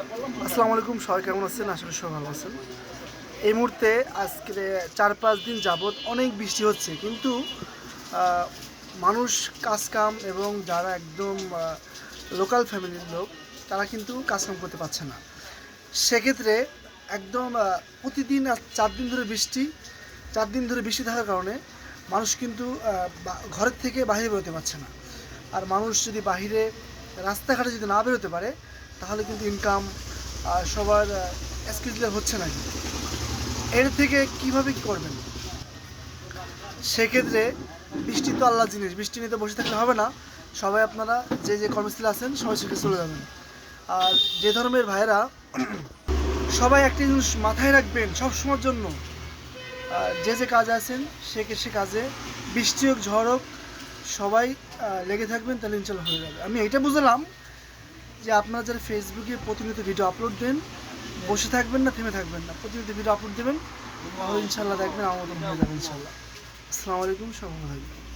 আসসালামু আলাইকুম, সবাই কেমন আছেন? আসলে সবাই ভালো আছেন। এই মুহূর্তে আজকে ৪-৫ দিন যাবৎ অনেক বৃষ্টি হচ্ছে, কিন্তু আহ, মানুষ কাজকাম এবং যারা একদম লোকাল ফ্যামিলির লোক তারা কিন্তু কাজকাম করতে পারছে না। সেক্ষেত্রে একদম প্রতিদিন ৪ দিন ধরে বৃষ্টি, 4 দিন ধরে বৃষ্টি থাকার কারণে মানুষ কিন্তু ঘরের থেকে বাইরে বেরোতে পারছে না। আর মানুষ যদি বাহিরে রাস্তাঘাটে যদি না বেরোতে পারে, তাহলে কিন্তু ইনকাম সবার স্কিল হচ্ছে না। এর থেকে কীভাবে কী করবেন? সেক্ষেত্রে বৃষ্টি তো আল্লাহ জিনিস, বৃষ্টি নিয়ে তো বসে থাকলে হবে না। সবাই আপনারা যে যে কর্মস্থলে আছেন সবাই সেখানে চলে যাবেন। আর যে ধর্মের ভাইয়েরা, সবাই একটা জিনিস মাথায় রাখবেন সবসময়ের জন্য, যে যে কাজে আছেন সে কাজে বৃষ্টি হোক ঝড় হোক সবাই লেগে থাকবেন, তাহলে ইনশাল্লাহ হয়ে যাবে। আমি এটা বুঝলাম যে আপনারা যারা ফেসবুকে প্রতিনিয়ত ভিডিও আপলোড দেন, বসে থাকবেন না, থেমে থাকবেন না, প্রতিনিয়ত ভিডিও আপলোড দেবেন, তাহলে ইনশাল্লাহ দেখবেন আমার মতন হয়ে যাবে ইনশাল্লাহ। আসসালামু আলাইকুম, সবাই ভালো থাকবেন।